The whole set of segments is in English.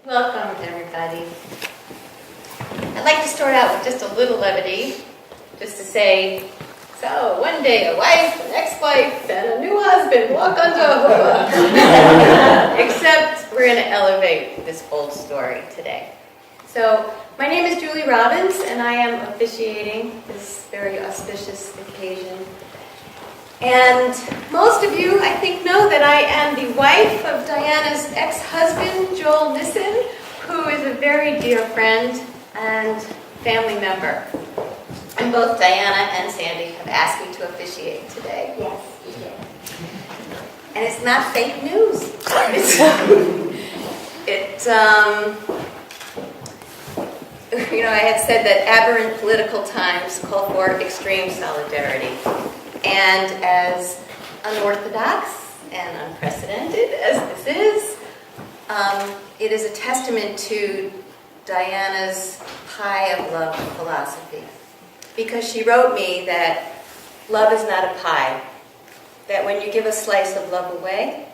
Welcome, everybody. I'd like to start out with just a little levity, just to say, so one day a wife, an ex-wife, and a new husband walk on Jehovah. Except we're going to elevate this old story today. So my name is Julie Robbins, and I am officiating this very auspicious occasion. And most of you, I think, know that I am the wife of Diana's ex-husband, Joel Nissen, who is a very dear friend and family member. And both Diana and Sandy have asked me to officiate today. Yes, you did. And it's not fake news. I had said that aberrant political times call for extreme solidarity. And as unorthodox and unprecedented as this is, it is a testament to Diana's pie of love philosophy. Because she wrote me that love is not a pie, that when you give a slice of love away,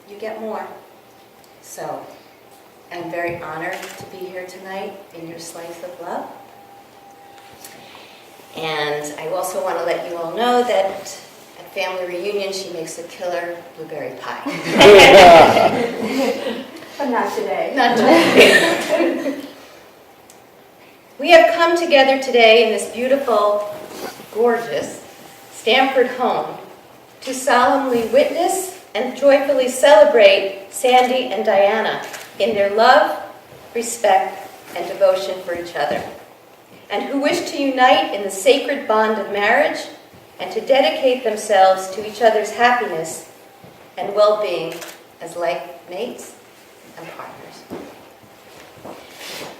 you get more. So, I'm very honored to be here tonight in your slice of love. And I also want to let you all know that at family reunion, she makes a killer blueberry pie. But not today. Not today. We have come together today in this beautiful, gorgeous Stamford home to solemnly witness and joyfully celebrate Sandy and Diana in their love, respect, and devotion for each other, and who wish to unite in the sacred bond of marriage and to dedicate themselves to each other's happiness and well-being as like mates and partners.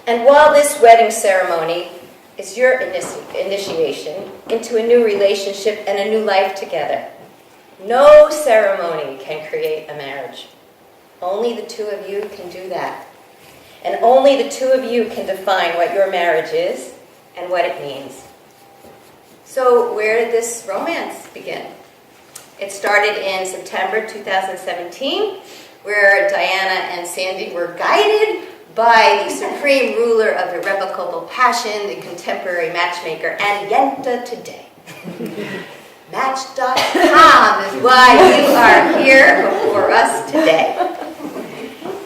And while this wedding ceremony is your initiation into a new relationship and a new life together, no ceremony can create a marriage. Only the two of you can do that. And only the two of you can define what your marriage is and what it means. So where did this romance begin? It started in September 2017, where Diana and Sandy were guided by the supreme ruler of irrevocable passion, the contemporary matchmaker, and Yenta today. Match.com is why you are here before us today.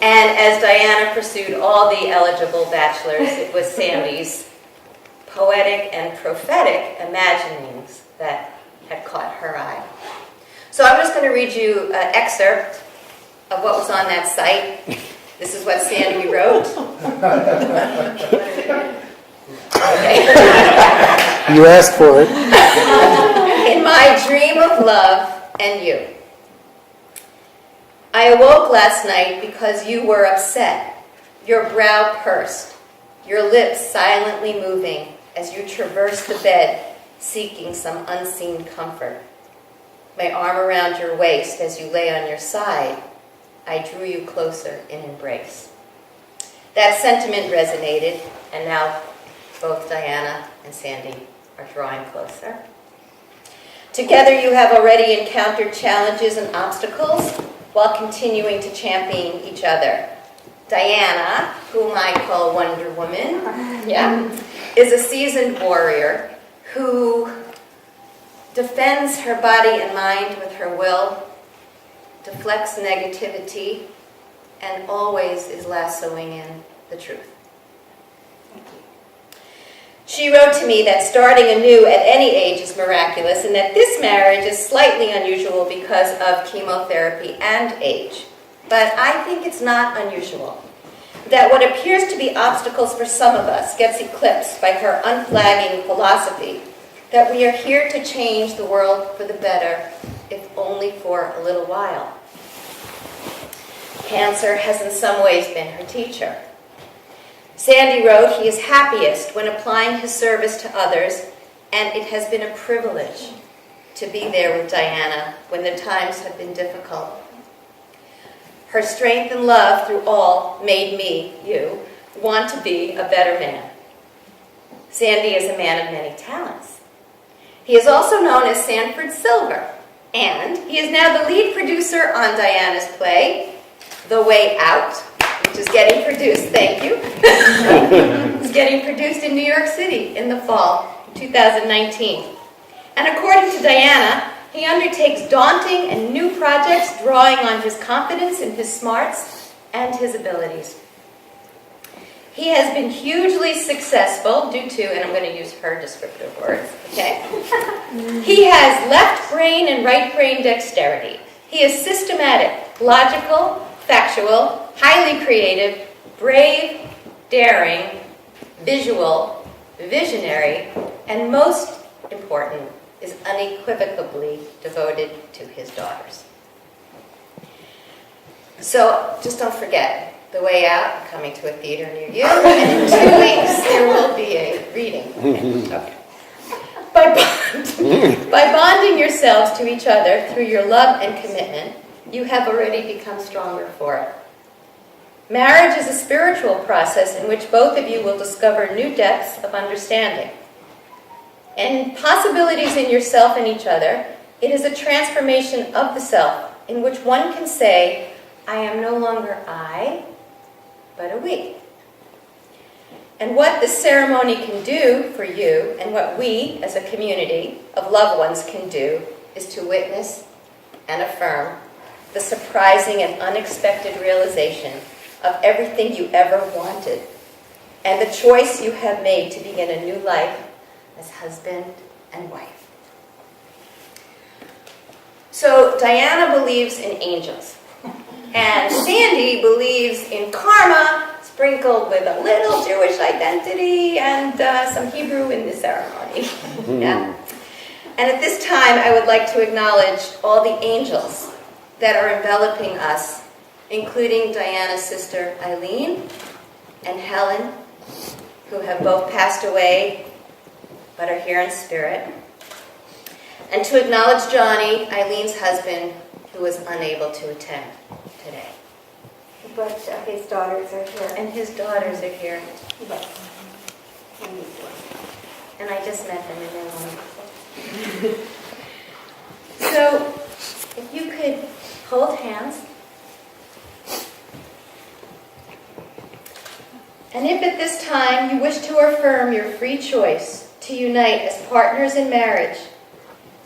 And as Diana pursued all the eligible bachelors, it was Sandy's poetic and prophetic imaginings that had caught her eye. So I'm just going to read you an excerpt of what was on that site. This is what Sandy wrote. Okay. You asked for it. In my dream of love and you. I awoke last night because you were upset, your brow pursed, your lips silently moving as you traversed the bed, seeking some unseen comfort. My arm around your waist as you lay on your side, I drew you closer in embrace. That sentiment resonated, and now both Diana and Sandy are drawing closer. Together you have already encountered challenges and obstacles while continuing to champion each other. Diana, whom I call Wonder Woman, is a seasoned warrior who defends her body and mind with her will, deflects negativity, and always is lassoing in the truth. She wrote to me that starting anew at any age is miraculous and that this marriage is slightly unusual because of chemotherapy and age. But I think it's not unusual. That what appears to be obstacles for some of us gets eclipsed by her unflagging philosophy that we are here to change the world for the better, if only for a little while. Cancer has in some ways been her teacher. Sandy wrote, he is happiest when applying his service to others, and it has been a privilege to be there with Diana when the times have been difficult. Her strength and love through all made me, you, want to be a better man. Sandy is a man of many talents. He is also known as Sanford Silver, and he is now the lead producer on Diana's play, The Way Out, which is getting produced, thank you. It's getting produced in New York City in the fall 2019. And according to Diana, he undertakes daunting and new projects drawing on his confidence in his smarts and his abilities. He has been hugely successful due to, and I'm going to use her descriptive words, okay? He has left brain and right brain dexterity. He is systematic, logical, factual, highly creative, brave, daring, visual, visionary, and most important, is unequivocally devoted to his daughters. So just don't forget, The Way Out, coming to a theater near you, and in 2 weeks there will be a reading. Okay. By bonding yourselves to each other through your love and commitment, you have already become stronger for it. Marriage is a spiritual process in which both of you will discover new depths of understanding. And possibilities in yourself and each other, it is a transformation of the self in which one can say, I am no longer I, but a we. And what this ceremony can do for you, and what we as a community of loved ones can do, is to witness and affirm the surprising and unexpected realization of everything you ever wanted, and the choice you have made to begin a new life as husband and wife. So Diana believes in angels, and Sandy believes in karma, sprinkled with a little Jewish identity and some Hebrew in the ceremony. Yeah. And at this time, I would like to acknowledge all the angels that are enveloping us, including Diana's sister Eileen and Helen, who have both passed away but are here in spirit. And to acknowledge Johnny, Eileen's husband, who was unable to attend today. But his daughters are here. And his daughters are here. But, And I just met them and they're wonderful. So, if you could hold hands. And if at this time you wish to affirm your free choice to unite as partners in marriage,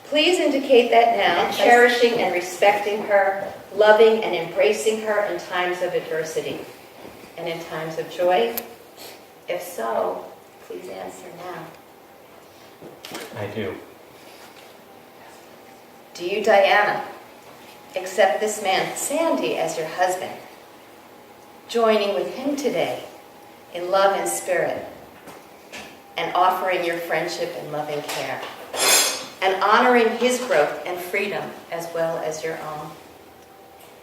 please indicate that now, cherishing and respecting her, loving and embracing her in times of adversity and in times of joy. If so, please answer now. I do. Do you, Diana, accept this man, Sandy, as your husband, joining with him today in love and spirit, and offering your friendship and loving care, and honoring his growth and freedom as well as your own,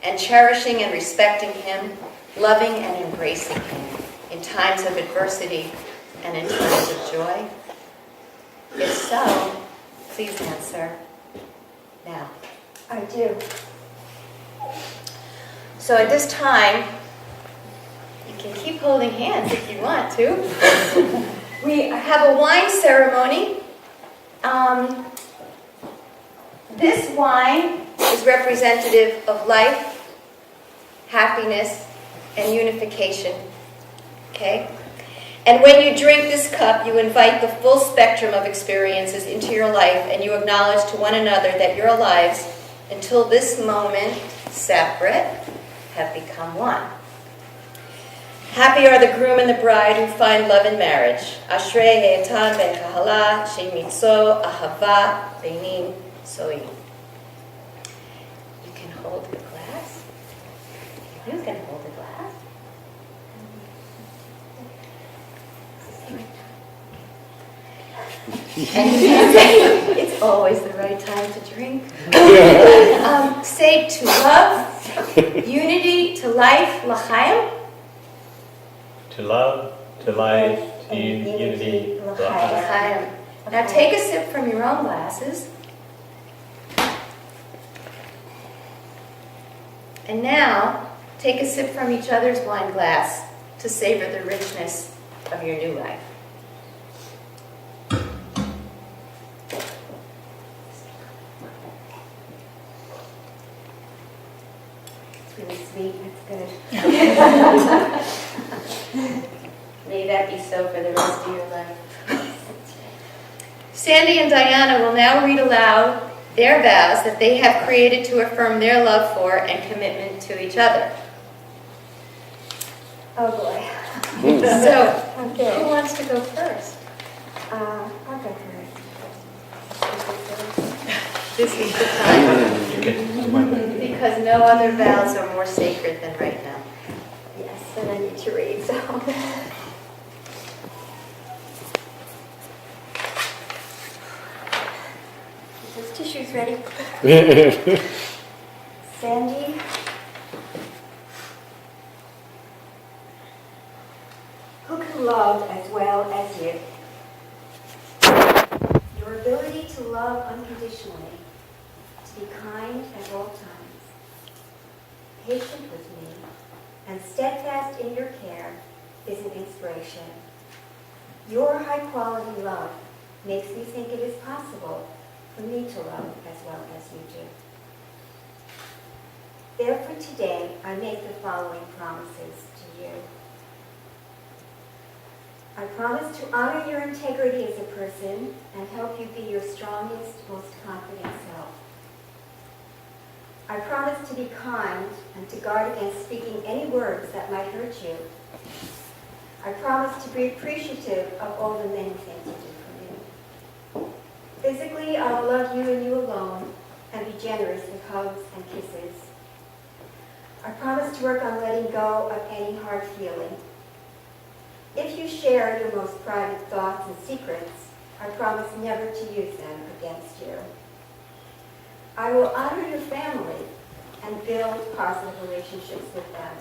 and cherishing and respecting him, loving and embracing him in times of adversity and in times of joy? If so, please answer now. I do. So at this time, you can keep holding hands if you want to. We have a wine ceremony. This wine is representative of life, happiness, and unification. Okay? And when you drink this cup, you invite the full spectrum of experiences into your life, and you acknowledge to one another that your lives, until this moment, separate, have become one. Happy are the groom and the bride who find love in marriage. Ashrei he'etan ben kahala shemitzo ahava beinin soim. You can hold the glass. You can hold the glass. And you can say, it's always the right time to drink. Say to love, unity, to life, l'chaim. To love, to life, to unity, l'chaim. L'chaim. Now take a sip from your own glasses. And now take a sip from each other's wine glass to savor the richness of your new life. Really sweet. That's good. May that be so for the rest of your life. Sandy and Diana will now read aloud their vows that they have created to affirm their love for and commitment to each other. Oh boy. So, who Okay. wants to go first? I'll go first. This is the time, You get one minute. because no other vows are more sacred than right now. Yes, and I need to read, so. Is this tissues ready? Sandy, who can love as well as you? Your ability to love unconditionally, to be kind at all times, patient with me, and steadfast in your care is an inspiration. Your high-quality love makes me think it is possible for me to love as well as you do. Therefore, today, I make the following promises to you. I promise to honor your integrity as a person and help you be your strongest, most confident self. I promise to be kind and to guard against speaking any words that might hurt you. I promise to be appreciative of all the many things you do for me. Physically, I will love you and you alone and be generous with hugs and kisses. I promise to work on letting go of any hard feeling. If you share your most private thoughts and secrets, I promise never to use them against you. I will honor your family and build positive relationships with them.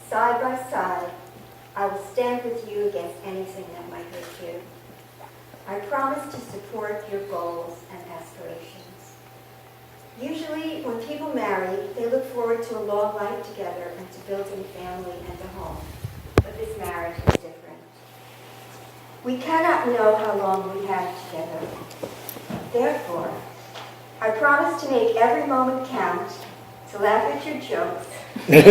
Side by side, I will stand with you against anything that might hurt you. I promise to support your goals and aspirations. Usually, when people marry, they look forward to a long life together and to building a family and a home. But this marriage is different. We cannot know how long we have together. Therefore, I promise to make every moment count, to laugh at your jokes, to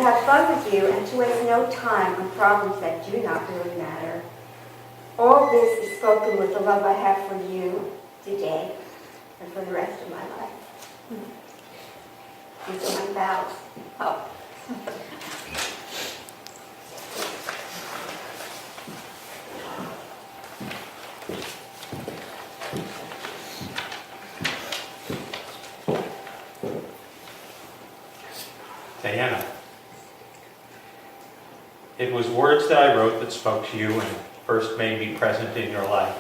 have fun with you, and to waste no time on problems that do not really matter. All this is spoken with the love I have for you today and for the rest of my life. These are my vows. Oh. Diana, it was words that I wrote that spoke to you and first made me present in your life.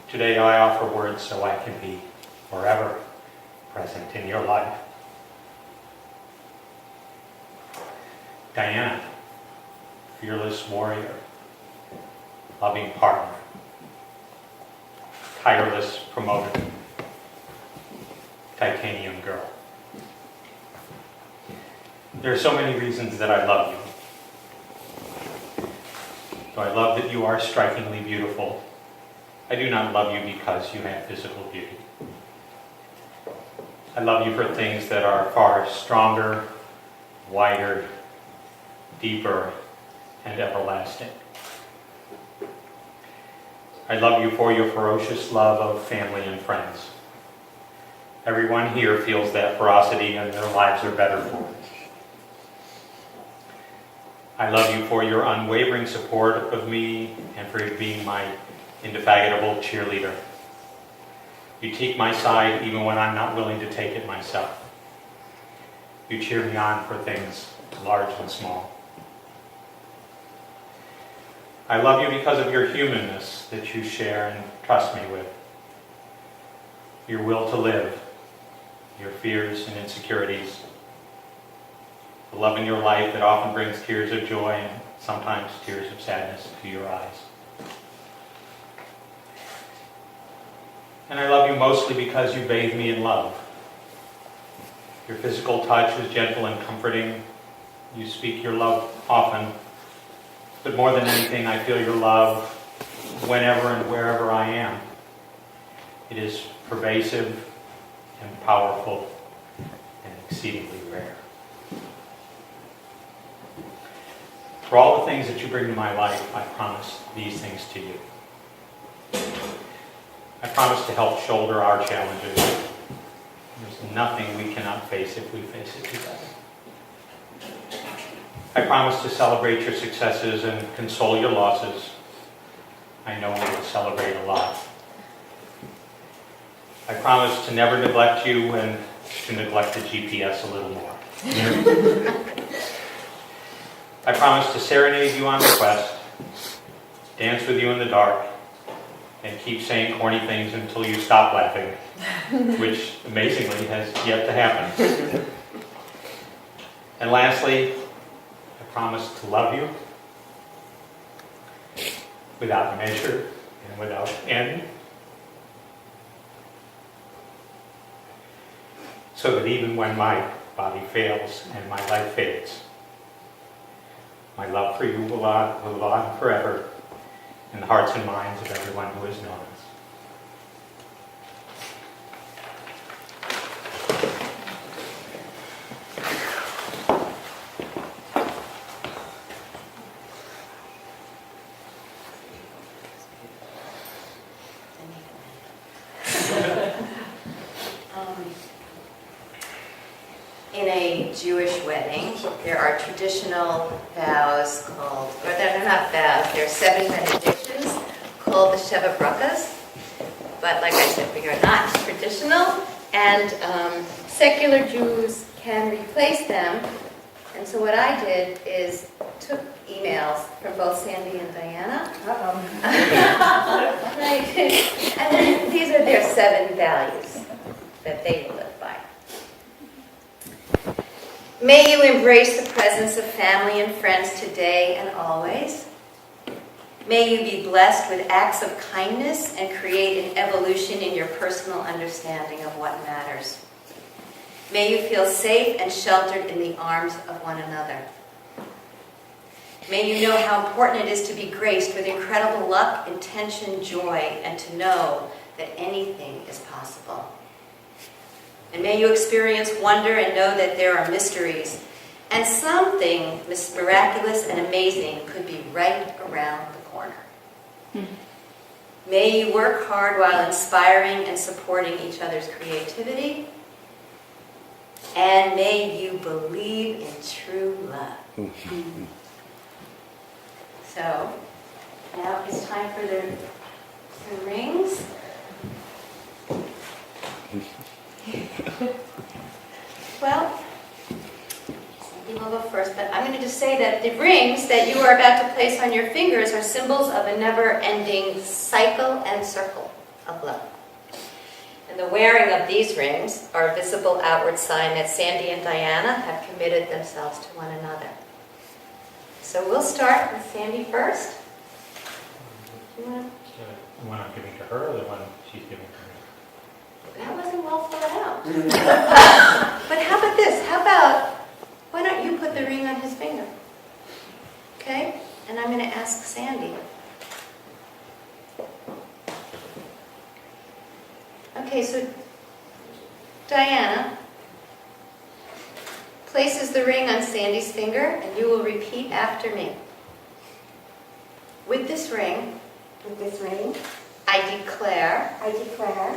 Today I offer words so I can be forever present in your life. Diana, fearless warrior, loving partner, tireless promoter, titanium girl. There are so many reasons that I love you. So I love that you are strikingly beautiful. I do not love you because you have physical beauty. I love you for things that are far stronger, wider, deeper, and everlasting. I love you for your ferocious love of family and friends. Everyone here feels that ferocity and their lives are better for it. I love you for your unwavering support of me and for being my indefatigable cheerleader. You take my side even when I'm not willing to take it myself. You cheer me on for things large and small. I love you because of your humanness that you share and trust me with. Your will to live, your fears and insecurities, the love in your life that often brings tears of joy and sometimes tears of sadness to your eyes. And I love you mostly because you bathe me in love. Your physical touch is gentle and comforting. You speak your love often. But more than anything, I feel your love whenever and wherever I am. It is pervasive and powerful and exceedingly rare. For all the things that you bring to my life, I promise these things to you. I promise to help shoulder our challenges. There's nothing we cannot face if we face it together. I promise to celebrate your successes and console your losses. I know we will celebrate a lot. I promise to never neglect you and to neglect the GPS a little more. I promise to serenade you on request, dance with you in the dark, and keep saying corny things until you stop laughing, which amazingly has yet to happen. And lastly, I promise to love you without measure and without end, so that even when my body fails and my life fades, my love for you will live on forever in the hearts and minds of everyone who has known us. In a Jewish wedding, there are traditional vows called, or they're not vows, they're 7 benedictions called the Sheva Brachas. But like I said, we are not traditional, and secular Jews can replace them. And so what I did is took emails from both Sandy and Diana. Right. And then these are their 7 values that they live by. May you embrace the presence of family and friends today and always. May you be blessed with acts of kindness and create an evolution in your personal understanding of what matters. May you feel safe and sheltered in the arms of one another. May you know how important it is to be graced with incredible luck, intention, joy, and to know that anything is possible. And may you experience wonder and know that there are mysteries, and something miraculous and amazing could be right around the corner. May you work hard while inspiring and supporting each other's creativity, and may you believe in true love. So, now it's time for the rings. Well, first, but I'm going to just say that the rings that you are about to place on your fingers are symbols of a never-ending cycle and circle of love. And the wearing of these rings are a visible outward sign that Sandy and Diana have committed themselves to one another. So we'll start with Sandy first. Do you want to? The one I'm giving to her or the one she's giving to me? That wasn't well thought out. But how about this? How about, why don't you put the ring on his finger? Okay? And I'm going to ask Sandy. Okay, so Diana places the ring on Sandy's finger, and you will repeat after me. With this ring, I declare,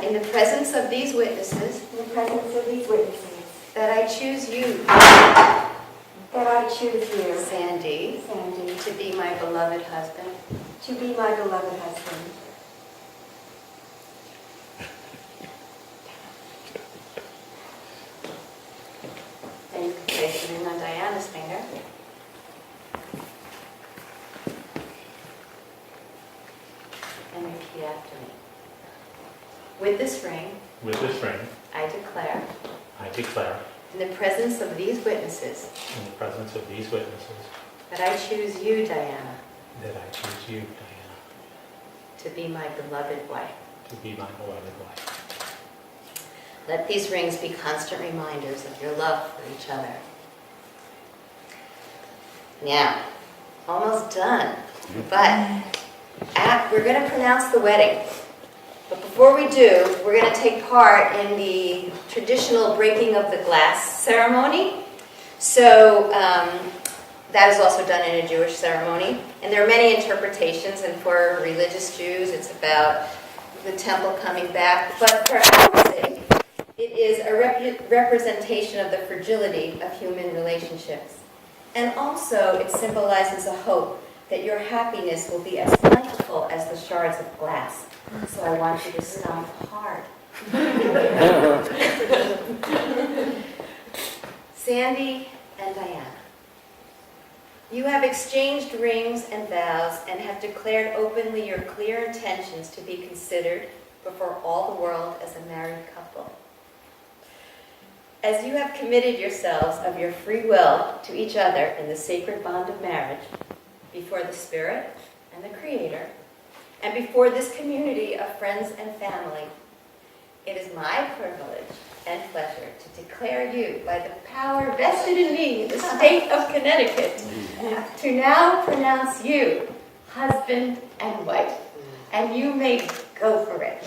in the presence of these witnesses, that I choose you, Sandy, to be my beloved husband. Then you can place the ring on Diana's finger. And repeat after me. With this ring, I declare, in the presence of these witnesses, that I choose you, Diana, to be my beloved wife. Let these rings be constant reminders of your love for each other. Now, almost done, but we're going to pronounce the wedding. But before we do, we're going to take part in the traditional breaking of the glass ceremony. So that is also done in a Jewish ceremony. And there are many interpretations, and for religious Jews, it's about the temple coming back. But for our sake, it is a representation of the fragility of human relationships. And also, it symbolizes a hope that your happiness will be as plentiful as the shards of glass. So I want you to stomp hard. Sandy and Diana, you have exchanged rings and vows and have declared openly your clear intentions to be considered before all the world as a married couple. As you have committed yourselves of your free will to each other in the sacred bond of marriage, before the Spirit and the Creator, and before this community of friends and family, it is my privilege and pleasure to declare you, by the power vested in me in the state of Connecticut, to now pronounce you husband and wife. And you may go for it.